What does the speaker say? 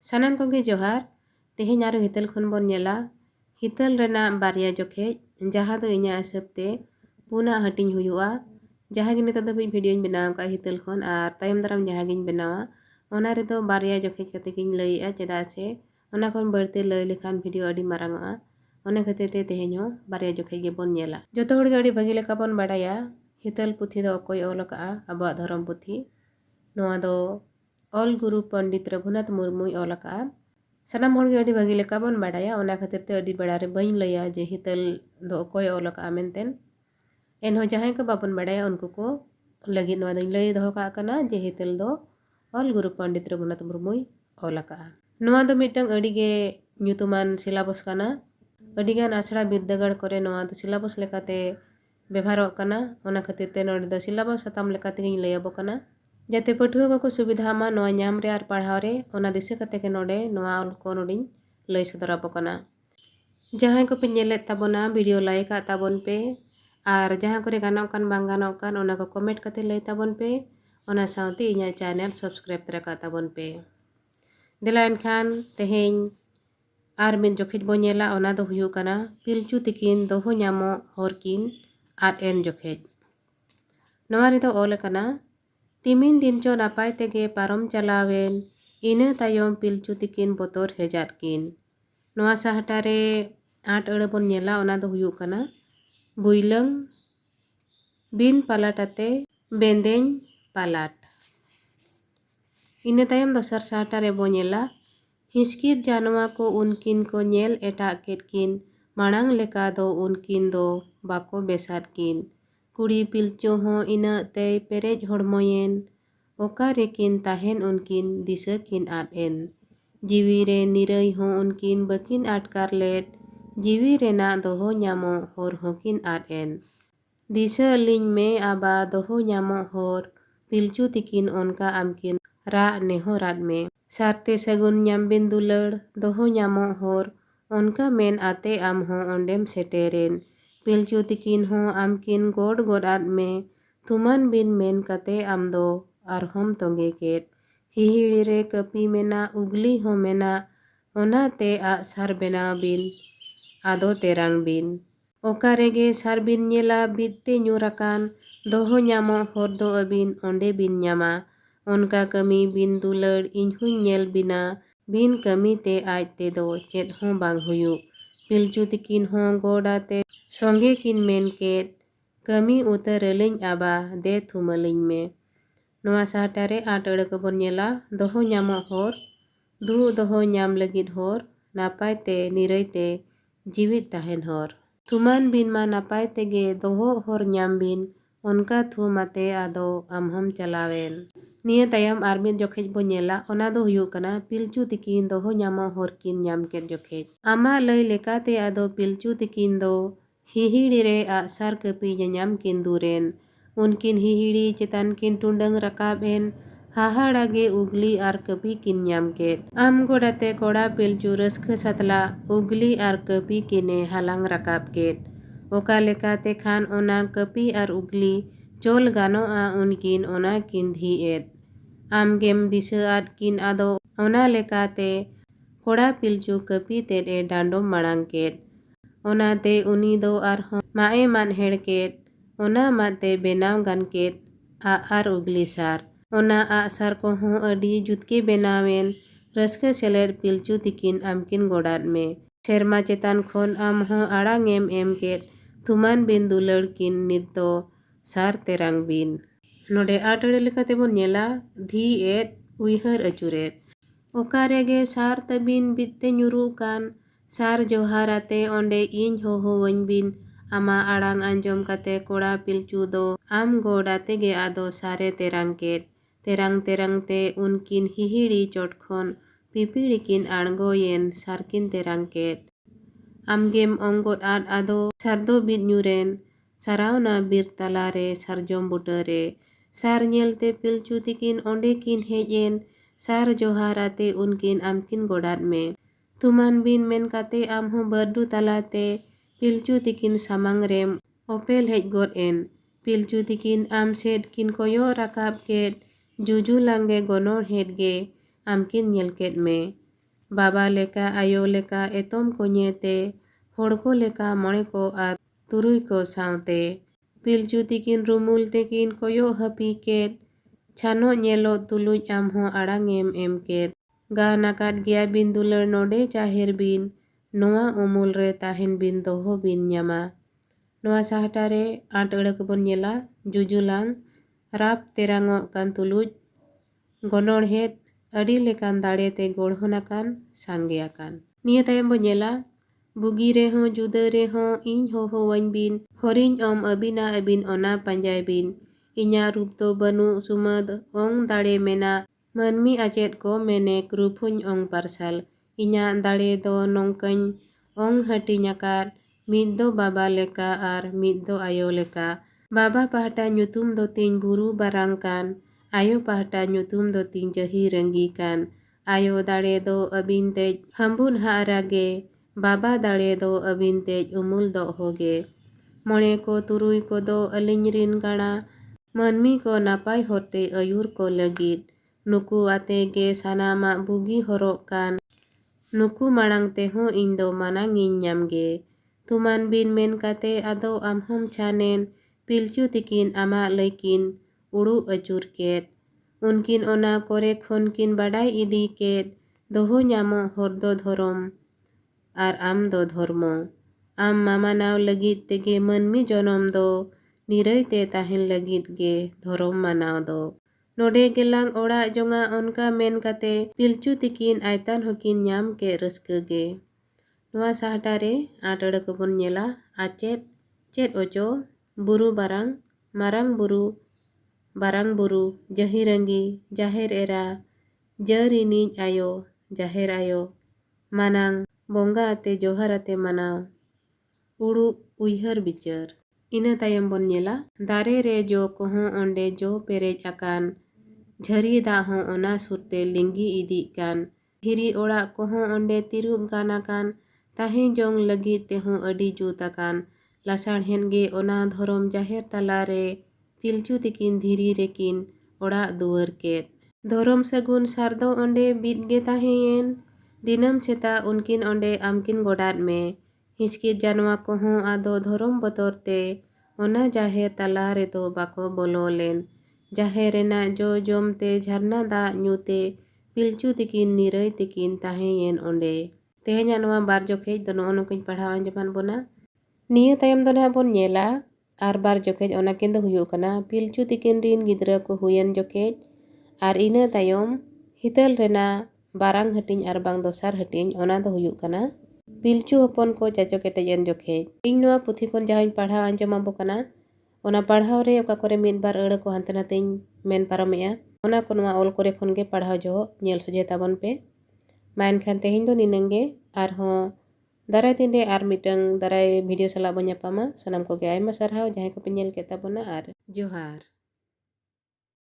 सानाम कोगे जोहार तेहेñ आरो हितल खन बोन नेला हितल रेना बारिया जोखे जहाँ दो इña हिसाबते पुना हटिंग हुयुआ जहाँ गिने तो दबी वीडियो बनाव का हितल खन आर तायम दाराम जहाँ गिन बनावा ओना रे तो बारिया जोखे कते गिन लइआ चेदा से ओना खन बढ़ते लइ लेखान वीडियो अडी मारांगा ओने खातिर ते तेहेñ हो बारिया जोखे गे बोन नेला जतो हड़ गे अडी भागी लेका बोन बाडाया हितल पुथी दो अकोय ऑल का आबा धरम पुथी नोआ दो ऑल गुरु पंडित रघुनाथ मुर्मुय ऑल का सानाम हड़ गे अडी भागी लेका बोन बाडाया ओना खातिर ते अडी बड़ा रे बइन लइया जे हितल दो अकोय ऑल का मेनतेन एनहो जहां को बाबन बाडाया उनको को लगी नोआ दो लइ दो का कना जे हितल दो ऑल गुरु पंडित रघुनाथ मुर्मुय ऑल का नोआ दो मिटंग अडी गे ᱧᱩᱛᱩᱢᱟᱱ सिलेबस काना अडी गान आसड़ा बिरदागाड़ करे नोआ दो सिलेबस लेकाते व्यवहारोग काना ओना खातिर ते नोडे दो सिलेबस साताम लेकाते गिन लइयाबो काना जाते पठुआ को सुविधा मा नोआ ᱧᱟᱢ रे आर पढ़ाव रे ओना दिशा कते के नोडे नोआ ऑल को नोडिन लइ सदराबो काना जहां को पे नेले ताबोना वीडियो लाइक आ ताबोन पे आर जहां करे गानोक कान बांग गानोक कान ओना को कमेंट कते लइ ताबोन पे ओना साउते इña चैनल सब्सक्राइब तरा का ताबोन पे देला एनखान तेहेñ आर मिन जोखिज बो नेला ओना दो हुयु काना पिलचु तिकिन दोहो ᱧामो हरकिन आर एन जोखिज नोआ रे दो ऑल काना तिमिन दिन चो नापाय तेगे पारम चलावेन इना तायम पिलचु तिकिन बोतोर हेजात किन नोआ साहटा रे 8 अड़ बोन नेला ओना दो हुयु काना बुइलंग बिन पालाटाते बेंदेñ पालाट इना तायम दोसर साहटा रे बो नेला हिसकिर जानवा को उनकिन को नेल एटा केटकिन मांग लेका दो उनकिन दो बाको बेसात किन कुड़ी पिलचो हो इना ते पेरेज हड़मोयेन ओका रेकिन ताहेन उनकिन दिशा किन आट एन जीवी रे निरई हो उनकिन बकिन आटकार लेट जीवी रेना दोहो ᱧामो होर होकिन आट एन दिशा लिंग में आबा दोहो ᱧामो होर पिलचु तिकिन उनका आमकिन रा नेहो रात में सारते सगुन ᱧाम बिन दुलड़ दोहो ᱧामो होर उनका मेन आते आम हो ओंडेम सेटेरेन पिलचु तिकिन हो आमकिन गोड गोडात में तुमान बिन मेन कते आम दो आरहोम तोंगे केट हिहिड़ी रे कपी मेना उगली हो मेना ओना ते आ सार बेनाव बिन आदो तेरांग बिन ओका रेगे सार बिन नेला बिते ᱧᱩᱨᱟᱠᱟᱱ दोहो ᱧामो होर दो अबिन ओंडे बिन ᱧᱟᱢᱟ उनका कमी बिन दुलड़ इन्हुं नेल बिना बिन कमी ते आज ते दो चेत हों बांग हुयु पिलचु तिकिन हों गोडाते सोंगे किन मेन केट कमी उतरलिñ आबा दे थुमलिñ में नोआ साहटारे 8 अड़ को बोन नेला दोहो ᱧामो होर दु दोहो ᱧाम लगिद होर नापाय ते निरई ते जीवित ताहेन होर थुमान बिन मा नापाय तेगे दोहो होर ᱧाम बिन उनका थुमाते आदो आमहम चलावेन निया तायम आर मिद जोखेज बो नेला ओना दो हुयु कना पिलचु तिकिन दोहो ᱧामो होर किन ᱧाम केट जोखेज आमा लइ लेकाते आदो पिलचु तिकिन दो हिहिड़ी रे आ सार कपी ᱧᱟᱧᱟᱢ किन दुरेन उनकिन हिहिड़ी चेतान किन टुंडंग रकाब एन हाहाड़ागे उगली आर कपी किन ᱧाम केट आम गोडाते कोड़ा पिलचु रस्क सतला उगली आर कपी किने हालांग रकाब केट ओका लेकाते खान ओना कपी आर उगली चोल गानो आ उनकिन ओना किन धी एड आम गेम दिशा आद किन आदो ओना लेकाते कोड़ा पिलचु कपी तेड ए डांडो मांग केट ओना ते उनी दो आर हो माए मान हेड़ केट ओना माते बेनाव गान केट आ आर उगली सार ओना आ सार को हो अडी जुतके बेनावेन रस्क सेलेर पिलचु तिकिन आमकिन गोडात में शेरमा चेतान खोन आम हो आड़ांग एम केट थुमान बिन दुलड़ किन नित दो सार तेरांग बिन नोडे 8 अड़ लेकाते बोन नेला धी एड उइहर अचुरेत ओका रेगे सार तबिन बिते ᱧᱩᱨᱩ कान सार जोहाराते ओंडे इñ होवñ बिन आमा आड़ांग आंजोम काते कोड़ा पिलचु दो आम गोडाते गे आदो सारे तेरांग केट तेरांग तेरांग ते उनकिन हिहिड़ी चोटखोन पिपिड़ी किन आड़गोयेन सारकिन तेरांग केट आमगेम ओंगोट आद आदो सारदो बिद ᱧᱩᱨᱮन सारावना बिर तलारे सारजोम बुटरे सार नेलते पिलचु तिकिन ओंडे किन हेज एन सार जोहाराते उनकिन आमकिन गोडात में तुमान बिन मेन काते आम हो बरडू तलाते पिलचु तिकिन सामांग रेम ओपेल हेज गोद एन पिलचु तिकिन आम सेड किन कोयो राकाब केट जुजू लांगे गोनोर हेड गे आमकिन नेल केट में ᱵᱟᱵᱟ ᱞᱮᱠᱟ ᱟᱭᱳ ᱞᱮᱠᱟ ᱮᱛᱚᱢ ᱠᱚ ᱧᱮᱛᱮ ᱦᱚᱲ ᱠᱚ ᱞᱮᱠᱟ ᱢᱚᱬᱮ ᱠᱚ ᱟᱨ ᱛᱩᱨᱩᱭ ᱠᱚ ᱥᱟᱶᱛᱮ ᱯᱤᱞᱪᱩ ᱛᱤᱠᱤᱱ ᱨᱩᱢᱩᱞ ᱛᱮᱠᱤᱱ ᱠᱚᱭᱚᱜ ᱦᱟᱹᱯᱤ ᱠᱮᱫ ᱪᱷᱟᱱᱚ ᱧᱮᱞᱚᱜ ᱛᱩᱞᱩᱡ ᱟᱢᱦᱚᱸ ᱟᱲᱟᱝᱮᱢ ᱮᱢ ᱠᱮᱫ᱾ ᱜᱟᱱ ᱟᱠᱟᱫ ᱜᱮᱭᱟ ᱵᱤᱱ ᱫᱩᱞᱟᱹᱲ ᱱᱚᱰᱮ ᱡᱟᱦᱮᱨ ᱵᱤᱱ ᱱᱚᱣᱟ ᱩᱢᱩᱞ ᱨᱮ ᱛᱟᱦᱮᱱ ᱵᱤᱱ ᱫᱚᱦᱚ ᱵᱤᱱ ᱧᱟᱢᱟ᱾ ᱱᱚᱣᱟ ᱥᱟᱦᱴᱟ ᱨᱮ ᱟᱸᱴ ᱟᱹᱲᱟᱹ ᱠᱚᱵᱚᱱ ᱧᱮᱞᱟ ᱡᱩᱡᱩᱞᱟᱝ ᱨᱟᱯ ᱛᱮᱨᱟᱝᱚᱜ ᱠᱟᱱ ᱛᱩᱞᱩᱡ ᱜᱚᱱᱚᱲᱦᱮᱫ ᱟᱹᱰᱤ ᱞᱮᱠᱟᱱ ᱫᱟᱲᱮᱛᱮ ᱜᱚᱲᱦᱚᱱ ᱟᱠᱟᱱ ᱥᱟᱸᱜᱮ ᱟᱠᱟᱱ᱾ ᱱᱤᱭᱟᱹ ᱛᱟᱭᱚᱢ ᱵᱚᱱ ᱧᱮᱞᱟ ᱵᱩᱜᱤ ᱨᱮᱦᱚᱸ ᱡᱩᱫᱟᱹ ᱨᱮᱦᱚᱸ ᱤᱧ ᱦᱚᱦᱚᱣᱟᱹᱧ ᱵᱤᱱ ᱦᱚᱨᱤᱧ ᱚᱢ ᱟᱹᱵᱤᱱᱟ ᱟᱹᱵᱤᱱ ᱚᱱᱟ ᱯᱟᱸᱡᱟᱭ ᱵᱤᱱ᱾ ᱤᱧᱟᱹᱜ ᱨᱩᱯ ᱫᱚ ᱵᱟᱹᱱᱩᱜ ᱥᱩᱢᱟᱹᱫ ᱚᱝ ᱫᱟᱲᱮ ᱢᱮᱱᱟᱜ ᱢᱟᱹᱱᱢᱤ ᱟᱪᱮᱫ ko ᱢᱮᱱᱮᱠ ᱨᱩᱯᱦᱚᱧ ᱚᱝ ᱯᱟᱨᱥᱟᱞ᱾ ᱤᱧᱟᱹᱜ ᱫᱟᱲᱮ ᱫᱚ ᱱᱚᱝᱠᱟᱧ ᱚᱝ ᱦᱟᱹᱴᱤᱧ ᱟᱠᱟᱫ ᱢᱤᱫ ᱫᱚ ᱵᱟᱵᱟ ᱞᱮᱠᱟ ᱟᱨ ᱢᱤᱫ ᱫᱚ ᱟᱭᱳ ᱞᱮᱠᱟ᱾ ᱵᱟᱵᱟ ᱯᱟᱦᱴᱟ ᱧᱩᱛᱩᱢ ᱫᱚ ᱛᱤᱧ ᱵᱩᱨᱩ ᱵᱟᱨᱟᱝ ᱠᱟᱱ ᱟᱭᱳ ᱯᱟᱦᱴᱟ ᱧᱩᱛᱩᱢ ᱫᱚ ᱛᱤᱧ ᱡᱟᱹᱦᱤ ᱨᱟᱹᱜᱤ ᱠᱟᱱ᱾ ᱟᱭᱳ ᱫᱟᱲᱮ ᱫᱚ ᱟᱹᱵᱤᱱ ᱛᱮᱡ ᱦᱟᱺᱵᱩᱫ ᱦᱟᱜ ᱨᱟᱜᱮ ᱵᱟᱵᱟ ᱫᱟᱲᱮ ᱫᱚ ᱟᱹᱵᱤᱱ ᱛᱮᱡ ᱩᱢᱩᱞ ᱫᱚᱦᱚᱜᱮ᱾ ᱢᱚᱬᱮ ᱠᱚ ᱛᱩᱨᱩᱭ ᱠᱚᱫᱚ ᱟᱹᱞᱤᱧ ᱨᱤᱱ ᱜᱟᱬᱟ ᱢᱟᱹᱱᱢᱤ ᱠᱚ ᱱᱟᱯᱟᱭ ᱦᱚᱨᱛᱮ ᱟᱹᱭᱩᱨ ko ᱞᱟᱹᱜᱤᱫ ᱱᱩᱠᱩ ᱟᱛᱮ ᱜᱮ ᱥᱟᱱᱟᱢᱟᱜ ᱵᱩᱜᱤ ᱦᱚᱨᱚᱜ ᱠᱟᱱ ᱱᱩᱠᱩ ᱢᱟᱲᱟᱝ ᱛᱮᱦᱚᱸ ᱤᱧ ᱫᱚ ᱢᱟᱱᱟᱝᱤᱧ ᱧᱟᱢᱜᱮ᱾ ᱛᱷᱩᱢᱟᱱ ᱵᱤᱱ ᱢᱮᱱ ᱠᱟᱛᱮ ᱟᱫᱚ ᱟᱢᱦᱚᱢ ᱪᱷᱟᱱᱮᱱ ᱯᱤᱞᱪᱩ ᱛᱤᱠᱤᱱ ᱟᱢᱟᱜ ᱞᱟᱹᱭᱠᱤᱱ ᱩᱲᱩᱜ ᱟᱹᱪᱩᱨ ᱠᱮᱫ᱾ ᱩᱱᱠᱤᱱ ᱚᱱᱟ ᱠᱚᱨᱮ ᱠᱷᱚᱱ ᱠᱤᱱ ᱵᱟᱰᱟᱭ ᱤᱫᱤ ᱠᱮᱫ ᱫᱚᱦᱚ ᱧᱟᱢᱚᱜ ᱦᱚᱨ ᱫᱚ ᱫᱷᱚᱨᱚᱢ ᱟᱨ ᱟᱢ ᱫᱚ ᱫᱷᱚᱨᱢᱚ᱾ ᱟᱢ ᱢᱟᱢᱟᱱᱟᱣ ᱞᱟᱹᱜᱤᱫ ᱛᱮᱜᱮ ᱢᱟᱹᱱᱢᱤ ᱡᱚᱱᱚᱢ ᱫᱚ ᱱᱤᱨᱟᱹᱭ ᱛᱮ ᱛᱟᱦᱮᱱ ᱞᱟᱹᱜᱤᱫ ᱜᱮ ᱫᱷᱚᱨᱚᱢ ᱢᱟᱱᱟᱣ ᱫᱚ᱾ ᱱᱚᱰᱮ ᱜᱮᱞᱟᱝ ᱚᱲᱟᱜ ᱡᱚᱝᱟ ᱚᱱᱠᱟ ᱢᱮᱱ ᱠᱟᱛᱮ ᱯᱤᱞᱪᱩ ᱛᱤᱠᱤᱱ ᱟᱭᱛᱟᱱ ᱦᱚᱸᱠᱤᱱ ᱧᱟᱢ ᱠᱮᱫ ᱨᱟᱹᱥᱠᱟᱹ ᱜᱮ᱾ ᱱᱚᱣᱟ ᱥᱟᱦᱴᱟ ᱨᱮ ᱟᱸᱴ ᱟᱹᱲᱟᱹ ᱠᱚᱵᱚᱱ ᱧᱮᱞᱟ ᱟᱪᱮᱫ ᱪᱮᱫ ᱚᱪᱚ ᱵᱩᱨᱩ ᱵᱟᱨᱟᱝ ᱢᱟᱨᱟᱝ ᱵᱩᱨᱩ ᱵᱟᱨᱟᱝ ᱵᱩᱨᱩ ᱡᱟᱹᱦᱤ ᱨᱟᱹᱜᱤ ᱡᱟᱦᱮᱨ ᱮᱨᱟ ᱡᱟᱹᱨᱤᱱᱤᱡ ᱟᱭᱳ ᱡᱟᱦᱮᱨ ᱟᱭᱳ ᱢᱟᱱᱟᱝ ᱵᱚᱸᱜᱟ ᱟᱛᱮ ᱡᱚᱦᱟᱨ ᱟᱛᱮ ᱢᱟᱱᱟᱣ ᱩᱲᱩᱜ ᱩᱭᱦᱟᱹᱨ ᱵᱤᱪᱟᱹᱨ᱾ ᱤᱱᱟᱹ ᱛᱟᱭᱚᱢ ᱵᱚᱱ ᱧᱮᱞᱟ ᱫᱟᱨᱮ ᱨᱮ ᱡᱚ ᱠᱚᱦᱚᱸ ᱚᱸᱰᱮ ᱡᱚ ᱯᱮᱨᱮᱡ ᱟᱠᱟᱱ ᱡᱷᱟᱹᱨᱤ ᱫᱟᱜ ᱦᱚᱸ ᱚᱱᱟ ᱥᱩᱨᱛᱮ ᱞᱤᱸᱜᱤ ᱤᱫᱤᱜ ᱠᱟᱱ ᱫᱷᱤᱨᱤ ᱚᱲᱟᱜ ᱠᱚᱦᱚᱸ ᱚᱸᱰᱮ ᱛᱤᱨᱩᱵ ᱜᱟᱱ ᱟᱠᱟᱱ ᱛᱟᱦᱮᱸ ᱡᱚᱝ ᱞᱟᱹᱜᱤᱫ ᱛᱮᱦᱚᱸ ᱟᱹᱰᱤ ᱡᱩᱛ ᱟᱠᱟᱱ ᱞᱟᱥᱟᱲᱦᱮᱫ ᱜᱮ ᱚᱱᱟ ᱫᱷᱚᱨᱚᱢ ᱡᱟᱦᱮᱨ ᱛᱟᱞᱟᱨᱮ ᱯᱤᱞᱪᱩ ᱛᱤᱠᱤᱱ ᱫᱷᱤᱨᱤ ᱨᱮᱠᱤᱱ ᱚᱲᱟᱜ ᱫᱩᱣᱟᱹᱨ ᱠᱮᱫ᱾ ᱫᱷᱚᱨᱚᱢ ᱥᱟᱹᱜᱩᱱ ᱥᱟᱨ ᱫᱚ ᱚᱸᱰᱮ ᱵᱤᱫ ᱜᱮ ᱛᱟᱦᱮᱸᱭᱮᱱ᱾ ᱫᱤᱱᱟᱹᱢ ᱥᱮᱛᱟᱜ ᱩᱱᱠᱤᱱ ᱚᱸᱰे ᱟᱢᱠᱤᱱ ᱜᱚᱰᱟᱫ ᱢᱮ᱾ ᱦᱤᱸᱥᱠᱤᱫ ᱡᱟᱱᱣᱟ ᱠᱚᱦᱚᱸ ᱟᱫᱚ ᱫᱷᱚᱨᱚᱢ ᱵᱚᱛᱚᱨ ᱛᱮ ᱚᱱᱟ ᱡᱟᱦᱮᱨ ᱛᱟᱞᱟ ᱨᱮᱫᱚ ᱵᱟᱠᱚ ᱵᱚᱞᱚ ᱞᱮᱱ᱾ ᱡᱟᱦᱮᱨ ᱨᱮᱱᱟᱜ ᱡᱚ ᱡᱚᱢ ᱛᱮ ᱡᱷᱟᱨᱱᱟ ᱫᱟᱜ ᱧᱩᱛᱮ ᱯᱤᱞᱪᱩ ᱛᱤᱠᱤᱱ ᱱᱤᱨᱟᱹᱭ ᱛᱮᱠᱤᱱ ᱛᱟᱦᱮᱸᱭᱮᱱ ᱚᱸᱰᱮ᱾ ᱛᱮᱦᱮᱧᱟᱜ ᱱᱚᱣᱟ ᱵᱟᱨ ᱡᱚᱠᱷᱮᱡ ᱫᱚ ᱱᱚᱜᱼᱚ ᱱᱚᱝᱠᱟᱧ ᱯᱟᱲᱦᱟᱣ ᱟᱸᱡᱚᱢᱟᱫ ᱵᱚᱱᱟ᱾ ᱱᱤᱭᱟᱹ ᱛᱟᱭᱚᱢ ᱫᱚ ᱱᱟᱦᱟᱜ ᱵᱚᱱ ᱧᱮᱞᱟ ᱟᱨ ᱵᱟᱨ ᱡᱚᱠᱷᱮᱡ ᱚᱱᱟᱠᱤᱱ ᱫᱚ ᱦᱩᱭᱩᱜ ᱠᱟᱱᱟ ᱯᱤᱞᱪᱩ ᱛᱤᱠᱤᱱ ᱨᱤᱱ ᱜᱤᱫᱽᱨᱟᱹ ko ᱦᱩᱭᱮᱱ ᱡᱚᱠᱷᱮᱡ ᱟᱨ ᱤᱱᱟᱹ ᱛᱟᱭᱚᱢ ᱦᱤᱛᱟᱹᱞ ᱨᱮᱱᱟᱜ ᱵᱟᱨᱟᱝ ᱦᱟᱹᱴᱤᱧ ᱟᱨ ᱵᱟᱝ ᱫᱚᱥᱟᱨ ᱦᱟᱹᱴᱤᱧ ᱚᱱᱟ ᱫᱚ ᱦᱩᱭᱩᱜ ᱠᱟᱱᱟ ᱯᱤᱞᱪᱩ ᱦᱚᱯᱚᱱ ko ᱪᱟᱪᱳ ᱠᱮᱴᱮᱡ ᱮᱱ ᱡᱚᱠᱷᱮᱡ᱾ ᱤᱧ ᱱᱚᱣᱟ ᱯᱩᱛᱷᱤ ᱠᱷᱚᱱ ᱡᱟᱦᱟᱸᱧ ᱯᱟᱲᱦᱟᱣ ᱟᱸᱡᱚᱢ ᱟᱵᱚ ᱠᱟᱱᱟ ᱚᱱᱟ ᱯᱟᱲᱦᱟᱣ ᱨᱮ ᱚᱠᱟ ᱠᱚᱨᱮ ᱢᱤᱫ ᱵᱟᱨ ᱟᱹᱲᱟᱹ ko ᱦᱟᱱᱛᱮ ᱱᱟᱛᱮᱧ ᱢᱮᱱ ᱯᱟᱨᱚᱢᱮᱜᱼᱟ ᱚᱱᱟ ko ᱱᱚᱣᱟ ᱚᱞ ᱠᱚᱨᱮ ᱠᱷᱚᱱ ᱜᱮ ᱯᱟᱲᱦᱟᱣ ᱡᱚᱦᱚᱜ ᱧᱮᱞ ᱥᱚᱡᱷᱮ ᱛᱟᱵᱚᱱ ᱯᱮ᱾ ᱢᱟ ᱮᱱᱠᱷᱟᱱ ᱛᱮᱦᱮᱧ ᱫᱚ ᱱᱤᱱᱟᱹᱝ ᱜᱮ ᱟᱨᱦᱚᱸ ᱫᱟᱨᱟᱭ ᱫᱤᱱ ᱨᱮ ᱟᱨ ᱢᱤᱫᱴᱟᱝ ᱫᱟᱨᱟᱭ ᱵᱷᱤᱰᱤᱭᱳ ᱥᱟᱞᱟᱜ ᱵᱚᱱ ᱧᱟᱯᱟᱢᱟ᱾ ᱥᱟᱱᱟᱢ ᱠᱚᱜᱮ ᱟᱭᱢᱟ ᱥᱟᱨᱦᱟᱣ ᱡᱟᱦᱟᱸᱭ ᱠᱚᱯᱮ ᱧᱮᱞ ᱠᱮᱫ ᱛᱟᱵᱚᱱᱟ ᱟᱨ ᱡᱚᱦᱟᱨ।